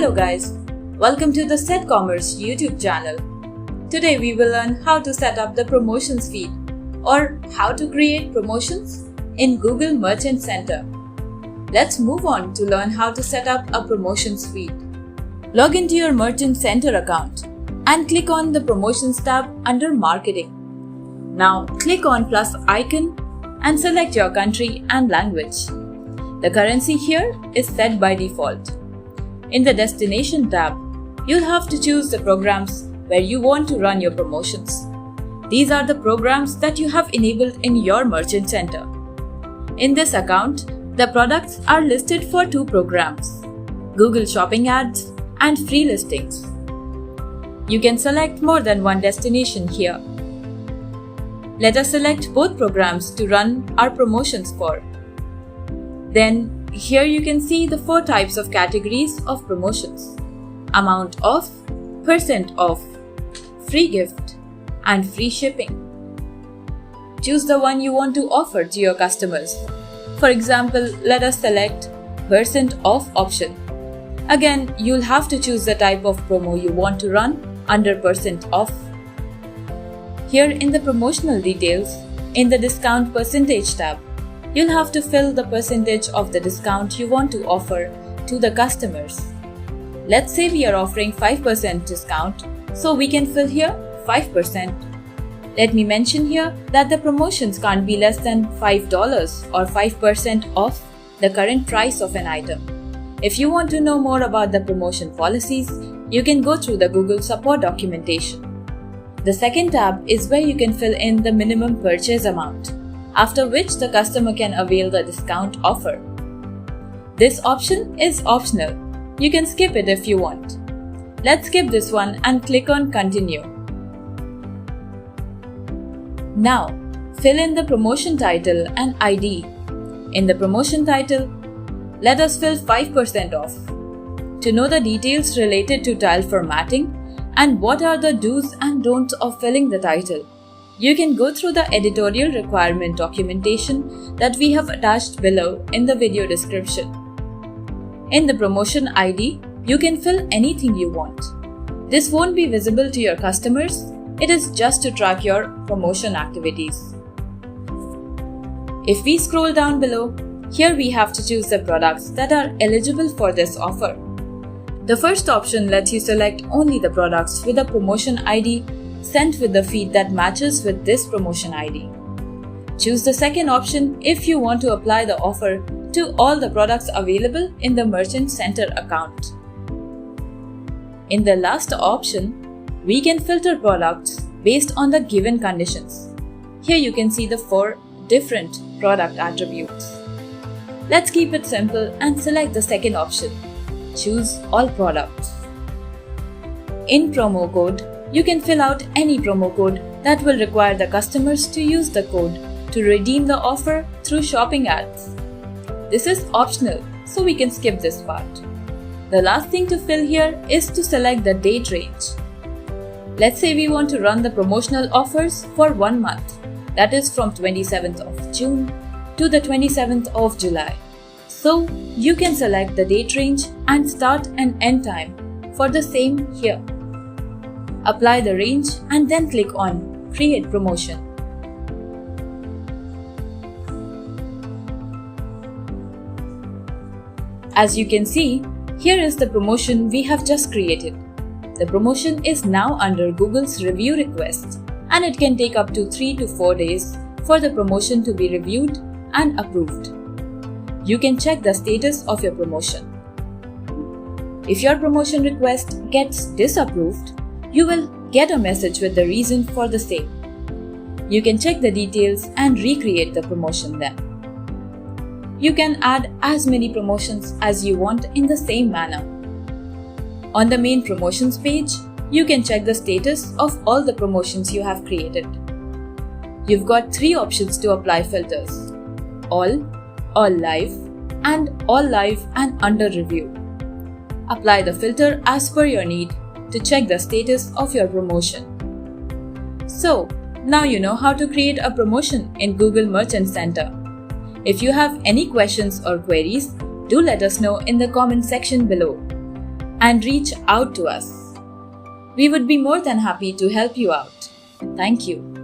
Hello guys, welcome to the Set Commerce YouTube channel. Today we will learn how to set up the promotions feed or how to create promotions in Google Merchant Center. Let's move on to learn how to set up a promotions feed. Log into your Merchant Center account and click on the Promotions tab under Marketing. Now click on plus icon and select your country and language. The currency here is set by default. In the Destination tab, you'll have to choose the programs where you want to run your promotions. These are the programs that you have enabled in your Merchant Center. In this account, the products are listed for two programs: Google Shopping Ads and Free Listings. You can select more than one destination here. Let us select both programs to run our promotions for. Then, here you can see the four types of categories of promotions: amount off, percent off, free gift, and free shipping. Choose the one you want to offer to your customers. For example, let us select percent off option. Again, you'll have to choose the type of promo you want to run under percent off. Here in the promotional details, in the discount percentage tab, you'll have to fill the percentage of the discount you want to offer to the customers. Let's say we are offering 5% discount, so we can fill here 5%. Let me mention here that the promotions can't be less than $5 or 5% off the current price of an item. If you want to know more about the promotion policies, you can go through the Google support documentation. The second tab is where you can fill in the minimum purchase amount, after which the customer can avail the discount offer. This option is optional. You can skip it if you want. Let's skip this one and click on Continue. Now, fill in the promotion title and ID. In the promotion title, let us fill 5% off. To know the details related to tile formatting and what are the do's and don'ts of filling the title, you can go through the editorial requirement documentation that we have attached below in the video description. In the promotion ID, you can fill anything you want. This won't be visible to your customers. It is just to track your promotion activities. If we scroll down below, here we have to choose the products that are eligible for this offer. The first option lets you select only the products with a promotion ID sent with the feed that matches with this promotion ID. Choose the second option if you want to apply the offer to all the products available in the Merchant Center account. In the last option, we can filter products based on the given conditions. Here you can see the four different product attributes. Let's keep it simple and select the second option. Choose all products. In promo code, you can fill out any promo code that will require the customers to use the code to redeem the offer through shopping ads. This is optional, so we can skip this part. The last thing to fill here is to select the date range. Let's say we want to run the promotional offers for 1 month, that is from 27th of June to the 27th of July. So you can select the date range and start and end time for the same here. Apply the range and then click on Create Promotion. As you can see, here is the promotion we have just created. The promotion is now under Google's review request, and it can take up to 3 to 4 days for the promotion to be reviewed and approved. You can check the status of your promotion. If your promotion request gets disapproved, you will get a message with the reason for the same. You can check the details and recreate the promotion then. You can add as many promotions as you want in the same manner. On the main promotions page, you can check the status of all the promotions you have created. You've got 3 options to apply filters: all live, and all live and under review. Apply the filter as per your need to check the status of your promotion. So, now you know how to create a promotion in Google Merchant Center. If you have any questions or queries, do let us know in the comment section below. and reach out to us. We would be more than happy to help you out. Thank you.